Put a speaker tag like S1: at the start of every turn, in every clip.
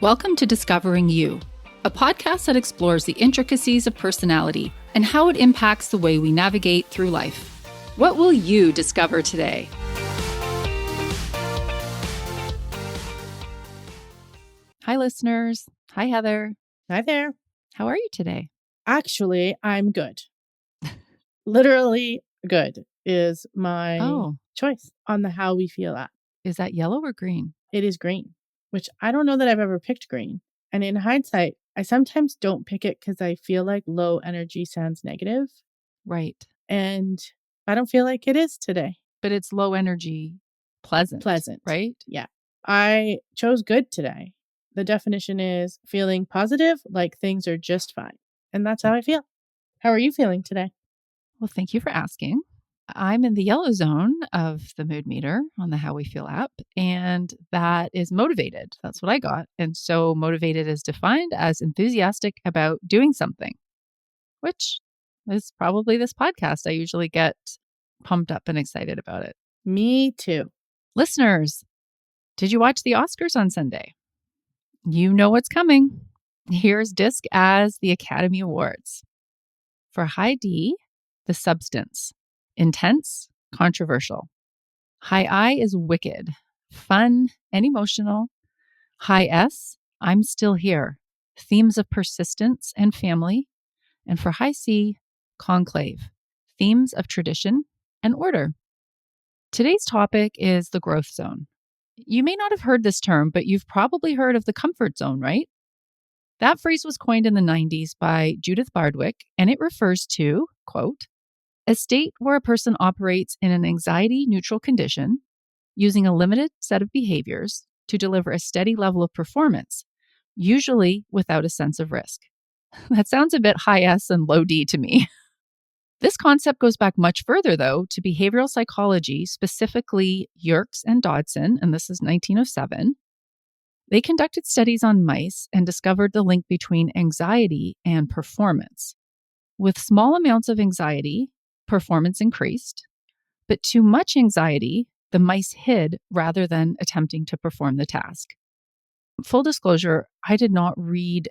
S1: Welcome to Discovering You, a podcast that explores the intricacies of personality and how it impacts the way we navigate through life. What will you discover today? Hi, listeners. Hi, Heather.
S2: Hi there.
S1: How are you today?
S2: Actually, I'm good. Literally good is my choice on the how we feel app.
S1: Is that yellow or green?
S2: It is green, which I don't know that I've ever picked green. And in hindsight, I sometimes don't pick it because I feel like low energy sounds negative.
S1: Right.
S2: And I don't feel like it is today.
S1: But it's low energy, pleasant.
S2: Pleasant.
S1: Right?
S2: Yeah. I chose good today. The definition is feeling positive, like things are just fine. And that's how I feel. How are you feeling today?
S1: Well, thank you for asking. I'm in the yellow zone of the mood meter on the How We Feel app, and that is motivated. That's what I got. And so motivated is defined as enthusiastic about doing something, which is probably this podcast. I usually get pumped up and excited about it.
S2: Me too.
S1: Listeners, did you watch the Oscars on Sunday? You know what's coming. Here's DISC as the Academy Awards. For high D, the substance. Intense, controversial. High I is wicked, fun, and emotional. High S, I'm still here. Themes of persistence and family. And for high C, Conclave. Themes of tradition and order. Today's topic is the growth zone. You may not have heard this term, but you've probably heard of the comfort zone, right? That phrase was coined in the 90s by Judith Bardwick, and it refers to, quote, a state where a person operates in an anxiety-neutral condition using a limited set of behaviors to deliver a steady level of performance, usually without a sense of risk. That sounds a bit high S and low D to me. This concept goes back much further, though, to behavioral psychology, specifically Yerkes and Dodson, and this is 1907. They conducted studies on mice and discovered the link between anxiety and performance. With small amounts of anxiety, performance increased, but too much anxiety, the mice hid rather than attempting to perform the task. Full disclosure, I did not read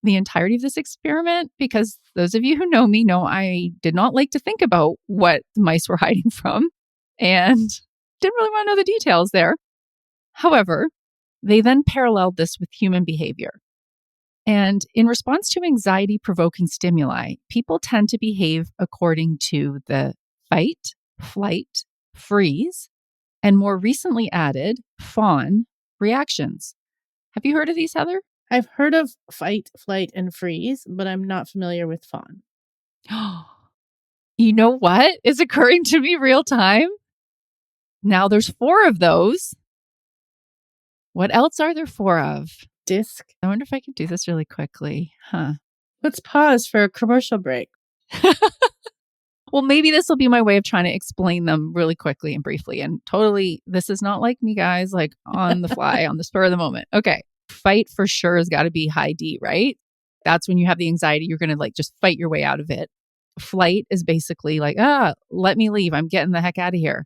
S1: the entirety of this experiment because those of you who know me know I did not like to think about what the mice were hiding from and didn't really want to know the details there. However, they then paralleled this with human behavior. And in response to anxiety-provoking stimuli, people tend to behave according to the fight, flight, freeze, and more recently added fawn reactions. Have you heard of these, Heather?
S2: I've heard of fight, flight, and freeze, but I'm not familiar with fawn.
S1: You know what is occurring to me real time? Now there's 4 of those. What else are there 4 of?
S2: DISC.
S1: I wonder if I can do this really quickly.
S2: Let's pause for a commercial break.
S1: Well, maybe this will be my way of trying to explain them really quickly and briefly. And totally, this is not like me, guys, like on the fly, on the spur of the moment. Okay. Fight for sure has got to be high D, right? That's when you have the anxiety, you're going to like just fight your way out of it. Flight is basically like, let me leave. I'm getting the heck out of here.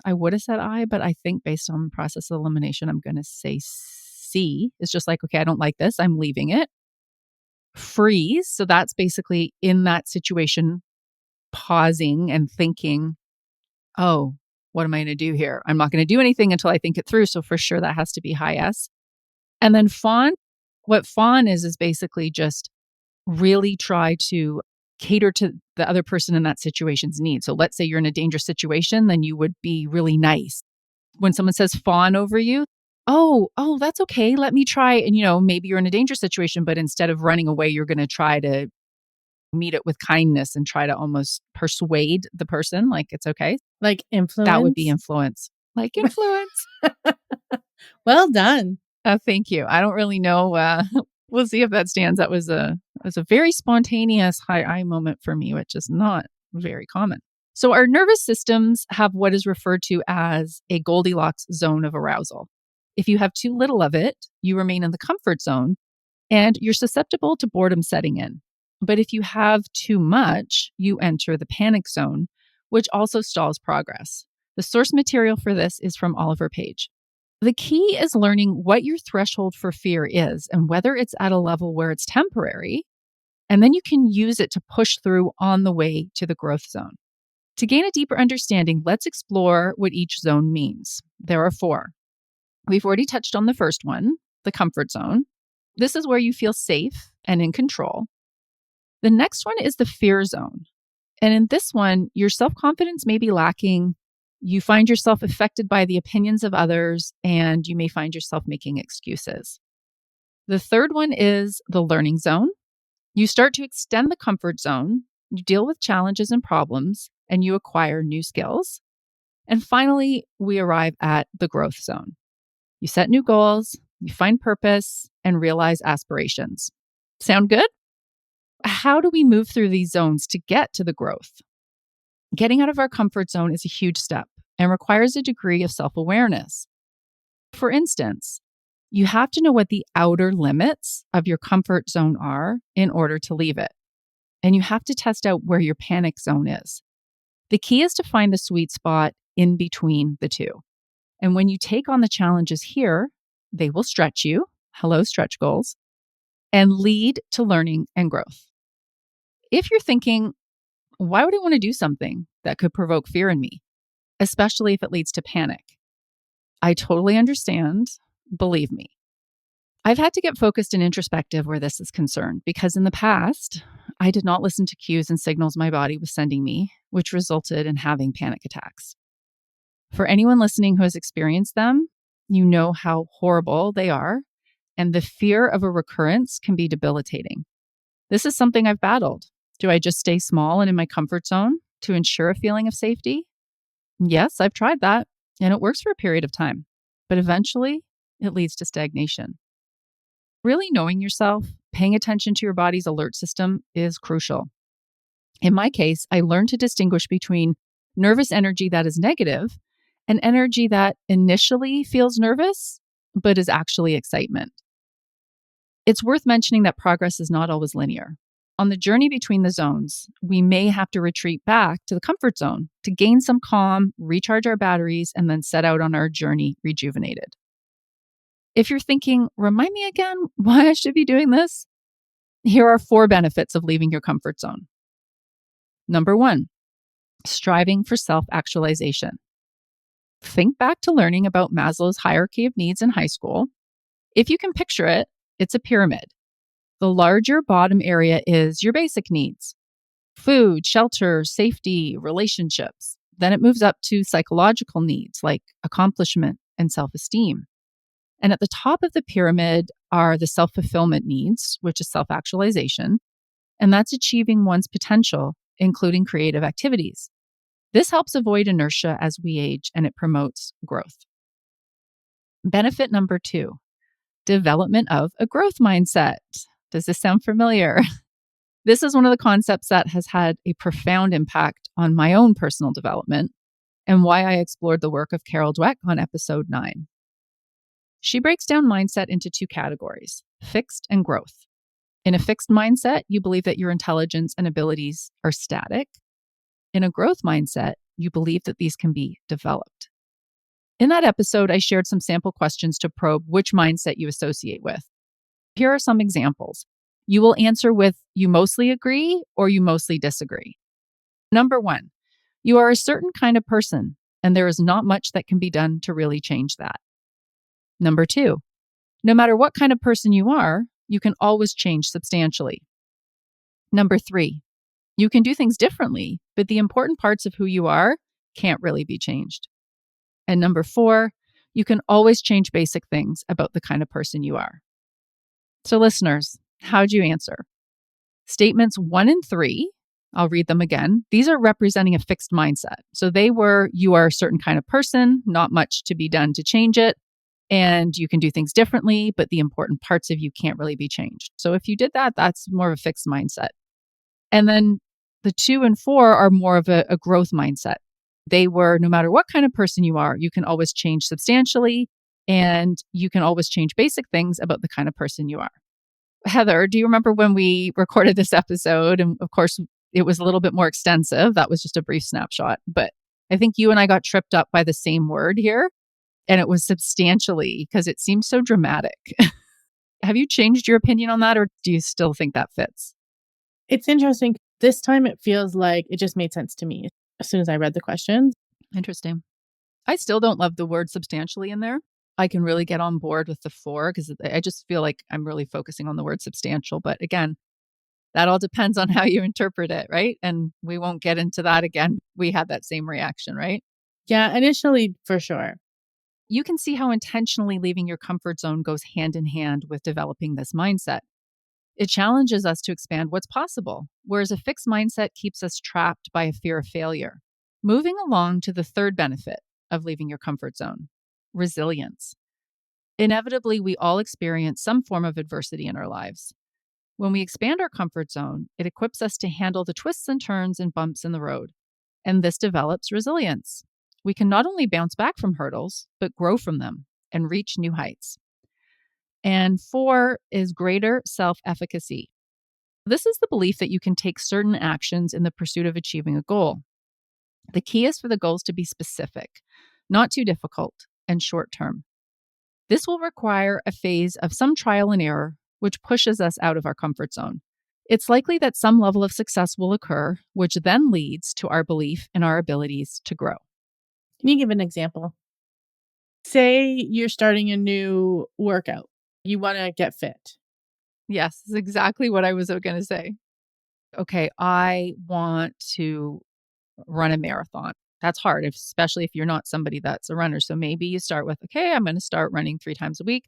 S1: I would have said I, but I think based on process of elimination, I'm going to say C. It's just like, okay, I don't like this. I'm leaving it. Freeze. So that's basically in that situation, pausing and thinking, oh, what am I going to do here? I'm not going to do anything until I think it through. So for sure, that has to be high S. And then fawn. What fawn is basically just really try to cater to the other person in that situation's needs. So let's say you're in a dangerous situation, then you would be really nice. When someone says fawn over you, oh, that's okay. Let me try. And, maybe you're in a dangerous situation, but instead of running away, you're going to try to meet it with kindness and try to almost persuade the person like it's okay.
S2: Like influence?
S1: That would be influence. Like influence.
S2: Well done.
S1: Thank you. I don't really know. We'll see if that stands. That was a very spontaneous high I moment for me, which is not very common. So our nervous systems have what is referred to as a Goldilocks zone of arousal. If you have too little of it, you remain in the comfort zone and you're susceptible to boredom setting in. But if you have too much, you enter the panic zone, which also stalls progress. The source material for this is from Oliver Page. The key is learning what your threshold for fear is and whether it's at a level where it's temporary, and then you can use it to push through on the way to the growth zone. To gain a deeper understanding, let's explore what each zone means. There are 4. We've already touched on the first one, the comfort zone. This is where you feel safe and in control. The next one is the fear zone. And in this one, your self-confidence may be lacking. You find yourself affected by the opinions of others, and you may find yourself making excuses. The third one is the learning zone. You start to extend the comfort zone, you deal with challenges and problems, and you acquire new skills. And finally, we arrive at the growth zone. You set new goals, you find purpose, and realize aspirations. Sound good? How do we move through these zones to get to the growth? Getting out of our comfort zone is a huge step and requires a degree of self-awareness. For instance, you have to know what the outer limits of your comfort zone are in order to leave it. And you have to test out where your panic zone is. The key is to find the sweet spot in between the two. And when you take on the challenges here, they will stretch you, hello stretch goals, and lead to learning and growth. If you're thinking, why would I want to do something that could provoke fear in me, especially if it leads to panic? I totally understand. Believe me. I've had to get focused and introspective where this is concerned because in the past, I did not listen to cues and signals my body was sending me, which resulted in having panic attacks. For anyone listening who has experienced them, you know how horrible they are, and the fear of a recurrence can be debilitating. This is something I've battled. Do I just stay small and in my comfort zone to ensure a feeling of safety? Yes, I've tried that, and it works for a period of time, but eventually it leads to stagnation. Really knowing yourself, paying attention to your body's alert system is crucial. In my case, I learned to distinguish between nervous energy that is negative and energy that initially feels nervous, but is actually excitement. It's worth mentioning that progress is not always linear. On the journey between the zones, we may have to retreat back to the comfort zone to gain some calm, recharge our batteries, and then set out on our journey rejuvenated. If you're thinking, remind me again why I should be doing this, here are 4 benefits of leaving your comfort zone. Number 1, striving for self-actualization. Think back to learning about Maslow's hierarchy of needs in high school. If you can picture it, it's a pyramid. The larger bottom area is your basic needs: food, shelter, safety, relationships. Then it moves up to psychological needs like accomplishment and self-esteem. And at the top of the pyramid are the self-fulfillment needs, which is self-actualization, and that's achieving one's potential, including creative activities. This helps avoid inertia as we age, and it promotes growth. Benefit number 2, development of a growth mindset. Does this sound familiar? This is one of the concepts that has had a profound impact on my own personal development and why I explored the work of Carol Dweck on episode 9. She breaks down mindset into 2 categories, fixed and growth. In a fixed mindset, you believe that your intelligence and abilities are static. In a growth mindset, you believe that these can be developed. In that episode, I shared some sample questions to probe which mindset you associate with. Here are some examples. You will answer with you mostly agree or you mostly disagree. Number 1, you are a certain kind of person, and there is not much that can be done to really change that. Number 2, no matter what kind of person you are, you can always change substantially. Number 3, you can do things differently, but the important parts of who you are can't really be changed. And number 4, you can always change basic things about the kind of person you are. So listeners, how'd you answer? Statements 1 and 3, I'll read them again. These are representing a fixed mindset. So they were, you are a certain kind of person, not much to be done to change it, and you can do things differently, but the important parts of you can't really be changed. So if you did that, that's more of a fixed mindset. And then the 2 and 4 are more of a growth mindset. They were, no matter what kind of person you are, you can always change substantially, and you can always change basic things about the kind of person you are. Heather, do you remember when we recorded this episode? And of course, it was a little bit more extensive. That was just a brief snapshot. But I think you and I got tripped up by the same word here. And it was substantially because it seemed so dramatic. Have you changed your opinion on that, or do you still think that fits?
S2: It's interesting. This time it feels like it just made sense to me as soon as I read the questions.
S1: Interesting. I still don't love the word substantially in there. I can really get on board with the 4 because I just feel like I'm really focusing on the word substantial. But again, that all depends on how you interpret it, right? And we won't get into that again. We had that same reaction, right?
S2: Yeah, initially for sure.
S1: You can see how intentionally leaving your comfort zone goes hand in hand with developing this mindset. It challenges us to expand what's possible, whereas a fixed mindset keeps us trapped by a fear of failure. Moving along to the third benefit of leaving your comfort zone: resilience. Inevitably, we all experience some form of adversity in our lives. When we expand our comfort zone, it equips us to handle the twists and turns and bumps in the road. And this develops resilience. We can not only bounce back from hurdles, but grow from them and reach new heights. And 4 is greater self efficacy. This is the belief that you can take certain actions in the pursuit of achieving a goal. The key is for the goals to be specific, not too difficult, and short term. This will require a phase of some trial and error, which pushes us out of our comfort zone. It's likely that some level of success will occur, which then leads to our belief in our abilities to grow.
S2: Can you give an example? Say you're starting a new workout. You want to get fit.
S1: Yes, this is exactly what I was going to say. Okay, I want to run a marathon. That's hard, especially if you're not somebody that's a runner. So maybe you start with, okay, I'm going to start running 3 times a week.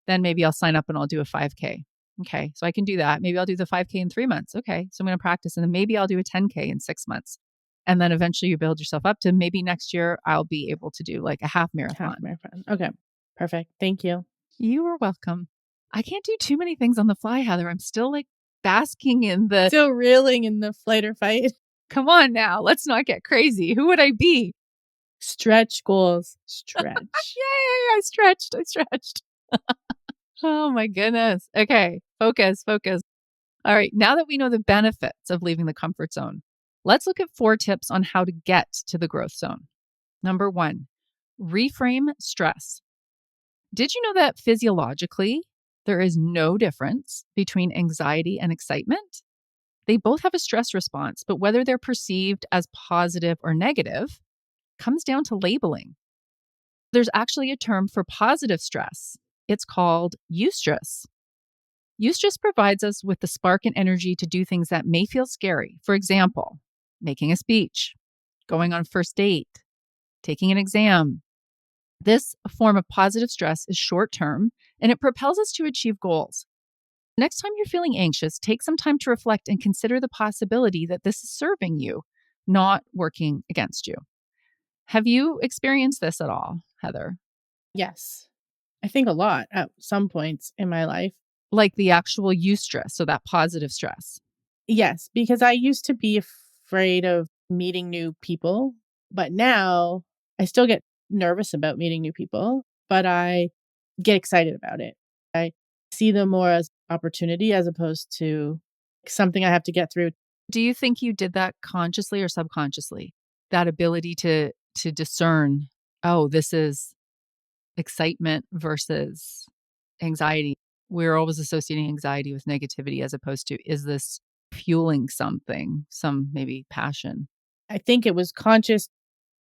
S1: Then maybe I'll sign up and I'll do a 5K. Okay, so I can do that. Maybe I'll do the 5K in 3 months. Okay, so I'm going to practice. And then maybe I'll do a 10K in 6 months. And then eventually you build yourself up to maybe next year I'll be able to do like a half
S2: Half
S1: marathon.
S2: marathon. Okay. Perfect. Thank you.
S1: You are welcome. I can't do too many things on the fly, Heather. I'm still like basking in the,
S2: Still reeling in the flight or fight.
S1: come on now, let's not get crazy. Who would I be?
S2: Stretch goals. Stretch.
S1: Yay, I stretched. I stretched. Oh my goodness. Okay, focus, focus. All right, now that we know the benefits of leaving the comfort zone, let's look at 4 tips on how to get to the growth zone. Number 1, reframe stress. Did you know that physiologically, there is no difference between anxiety and excitement? They both have a stress response, but whether they're perceived as positive or negative comes down to labeling. There's actually a term for positive stress. It's called eustress. Eustress provides us with the spark and energy to do things that may feel scary. For example, making a speech, going on a first date, taking an exam. This form of positive stress is short term and it propels us to achieve goals. Next time you're feeling anxious, take some time to reflect and consider the possibility that this is serving you, not working against you. Have you experienced this at all, Heather?
S2: Yes. I think a lot at some points in my life.
S1: Like the actual eustress, so that positive stress.
S2: Yes, because I used to be afraid of meeting new people, but now I still get nervous about meeting new people, but I get excited about it. I see them more as opportunity as opposed to something I have to get through.
S1: Do you think you did that consciously or subconsciously? That ability to discern, oh, this is excitement versus anxiety. We're always associating anxiety with negativity as opposed to, is this fueling something, some maybe passion?
S2: I think it was conscious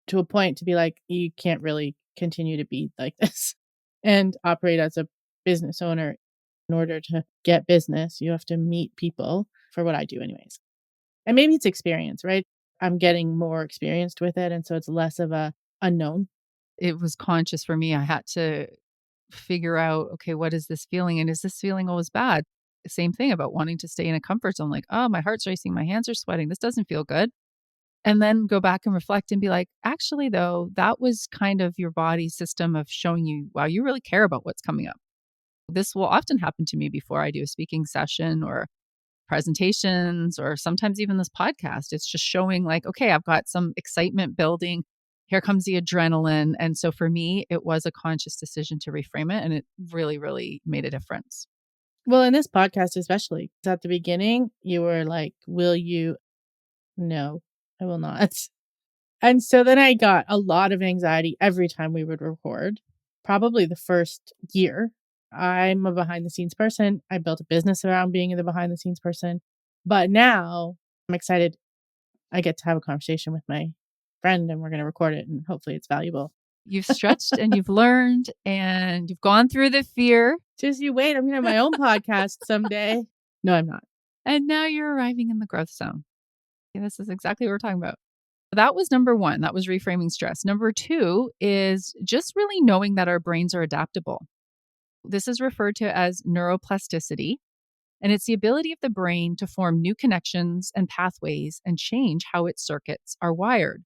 S2: to a point to be like, you can't really continue to be like this and operate as a business owner. In order to get business, you have to meet people for what I do, anyways. And maybe it's experience, right? I'm getting more experienced with it. And so it's less of a unknown.
S1: It was conscious for me. I had to figure out, okay, what is this feeling? And is this feeling always bad? Same thing about wanting to stay in a comfort zone, like, oh, my heart's racing, my hands are sweating. This doesn't feel good. And then go back and reflect and be like, actually, though, that was kind of your body's system of showing you, wow, you really care about what's coming up. This will often happen to me before I do a speaking session or presentations or sometimes even this podcast. It's just showing like, okay, I've got some excitement building. Here comes the adrenaline. And so for me, it was a conscious decision to reframe it. And it really, really made a difference.
S2: Well, in this podcast, especially, 'cause at the beginning, you were like, will you? No, I will not. And so then I got a lot of anxiety every time we would record. probably the first year. I'm a behind the scenes person. I built a business around being the behind the scenes person. But now I'm excited. I get to have a conversation with my friend and we're going to record it and hopefully it's valuable.
S1: You've stretched and you've learned and you've gone through the fear.
S2: Just you wait. I'm going to have my own podcast someday. No, I'm not.
S1: And now you're arriving in the growth zone. Okay, this is exactly what we're talking about. That was number one. That was reframing stress. Number two is just really knowing that our brains are adaptable. This is referred to as neuroplasticity, and it's the ability of the brain to form new connections and pathways and change how its circuits are wired.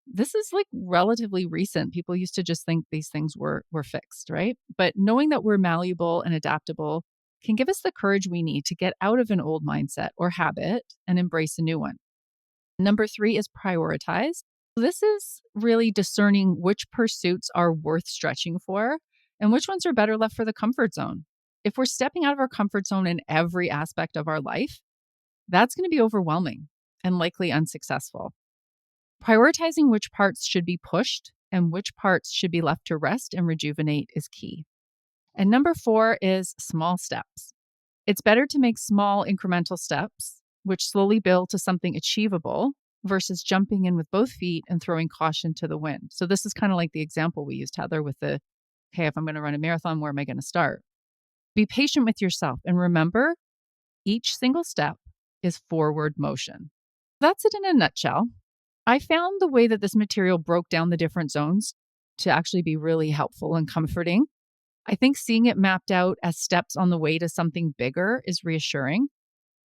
S1: This is like relatively recent. People used to just think these things were fixed, right? But knowing that we're malleable and adaptable can give us the courage we need to get out of an old mindset or habit and embrace a new one. Number three is prioritize. This is really discerning which pursuits are worth stretching for and which ones are better left for the comfort zone. If we're stepping out of our comfort zone in every aspect of our life, that's going to be overwhelming and likely unsuccessful. Prioritizing which parts should be pushed and which parts should be left to rest and rejuvenate is key. And number four is small steps. It's better to make small incremental steps, which slowly build to something achievable versus jumping in with both feet and throwing caution to the wind. So this is kind of like the example we used, Heather, with the, okay, if I'm going to run a marathon, where am I going to start? Be patient with yourself and remember, each single step is forward motion. That's it in a nutshell. I found the way that this material broke down the different zones to actually be really helpful and comforting. I think seeing it mapped out as steps on the way to something bigger is reassuring.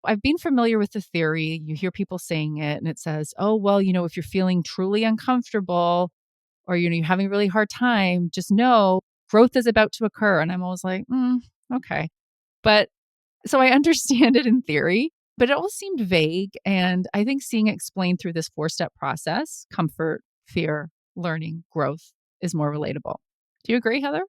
S1: I've been familiar with the theory. You hear people saying it and it says, oh, well, if you're feeling truly uncomfortable or, you're having a really hard time, just know growth is about to occur. And I'm always like, okay. But so I understand it in theory, but it all seemed vague. And I think seeing it explained through this 4-step process, comfort, fear, learning, growth, is more relatable. Do you agree, Heather?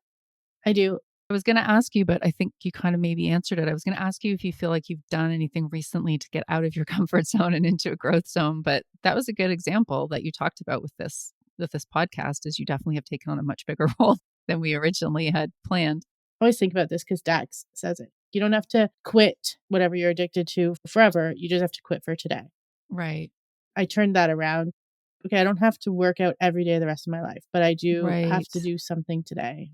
S2: I do.
S1: I was going to ask you, but I think you kind of maybe answered it. I was going to ask you if you feel like you've done anything recently to get out of your comfort zone and into a growth zone, but that was a good example that you talked about with this podcast, is you definitely have taken on a much bigger role than we originally had planned.
S2: I always think about this because Dax says it. You don't have to quit whatever you're addicted to forever. You just have to quit for today.
S1: Right.
S2: I turned that around. Okay, I don't have to work out every day the rest of my life, but I do have to do something today.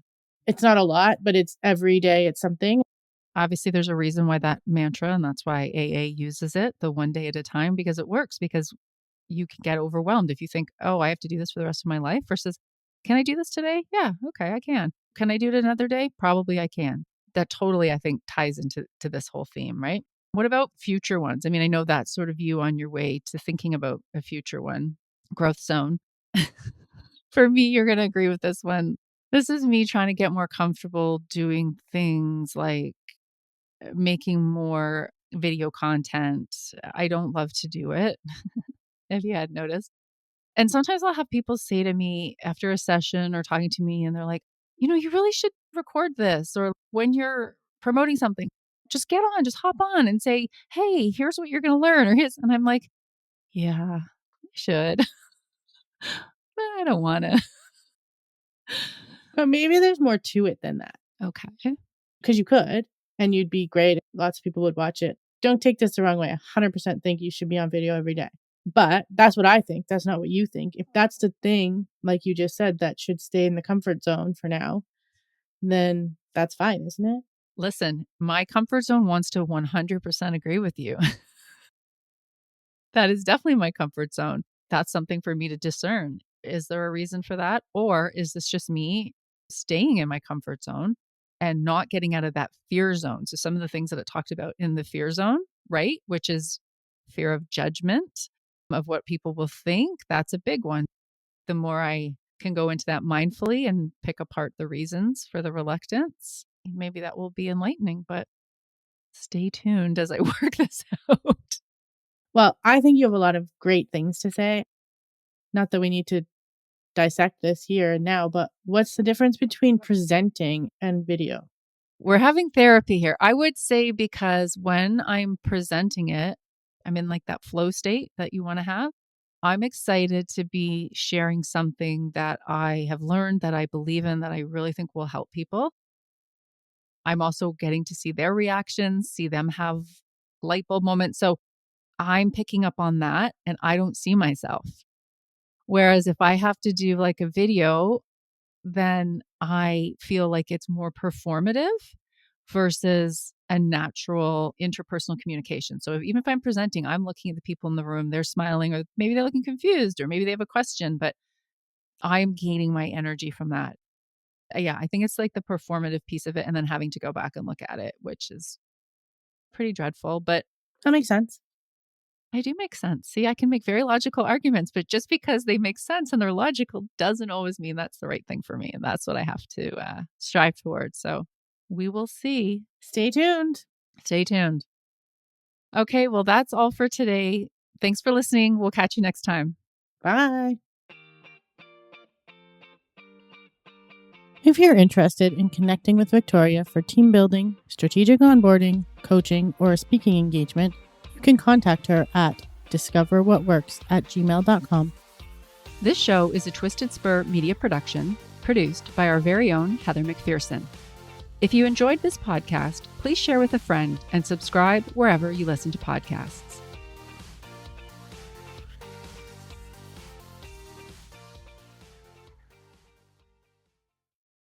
S2: It's not a lot, but it's every day it's something.
S1: Obviously, there's a reason why that mantra, and that's why AA uses it, the one day at a time, because it works, because you can get overwhelmed if you think, oh, I have to do this for the rest of my life versus, can I do this today? Yeah, okay, I can. Can I do it another day? Probably I can. That totally, I think, ties into this whole theme, right? What about future ones? I mean, I know that's sort of you on your way to thinking about a future one, growth zone. For me, you're going to agree with this one. This is me trying to get more comfortable doing things like making more video content. I don't love to do it, if you had noticed. And sometimes I'll have people say to me after a session or talking to me, and they're like, you really should record this. Or when you're promoting something, just get on, just hop on and say, hey, here's what you're going to learn. And I'm like, yeah, I should, but I don't want to.
S2: But maybe there's more to it than that.
S1: Okay.
S2: Because you could, and you'd be great. Lots of people would watch it. Don't take this the wrong way. 100% think you should be on video every day. But that's what I think. That's not what you think. If that's the thing, like you just said, that should stay in the comfort zone for now, then that's fine, isn't it?
S1: Listen, my comfort zone wants to 100% agree with you. That is definitely my comfort zone. That's something for me to discern. Is there a reason for that? Or is this just me staying in my comfort zone and not getting out of that fear zone? So some of the things that it talked about in the fear zone, right? Which is fear of judgment, of what people will think. That's a big one. The more I can go into that mindfully and pick apart the reasons for the reluctance, maybe that will be enlightening, but stay tuned as I work this out.
S2: Well, I think you have a lot of great things to say. Not that we need to dissect this here and now, but what's the difference between presenting and video?
S1: We're having therapy here. I would say, because when I'm presenting it, I'm in like that flow state that you want to have. I'm excited to be sharing something that I have learned, that I believe in, that I really think will help people. I'm also getting to see their reactions, see them have light bulb moments. So I'm picking up on that and I don't see myself. Whereas if I have to do like a video, then I feel like it's more performative versus a natural interpersonal communication. So even if I'm presenting, I'm looking at the people in the room, they're smiling, or maybe they're looking confused, or maybe they have a question, but I'm gaining my energy from that. Yeah, I think it's like the performative piece of it and then having to go back and look at it, which is pretty dreadful, but
S2: That makes sense.
S1: I do make sense. See, I can make very logical arguments, but just because they make sense and they're logical doesn't always mean that's the right thing for me. And that's what I have to strive towards. So we will see.
S2: Stay tuned.
S1: Stay tuned. Okay, well, that's all for today. Thanks for listening. We'll catch you next time.
S2: Bye. If you're interested in connecting with Victoria for team building, strategic onboarding, coaching, or a speaking engagement, you can contact her at discoverwhatworks@gmail.com.
S1: This show is a Twisted Spur media production produced by our very own Heather McPherson. If you enjoyed this podcast, please share with a friend and subscribe wherever you listen to podcasts.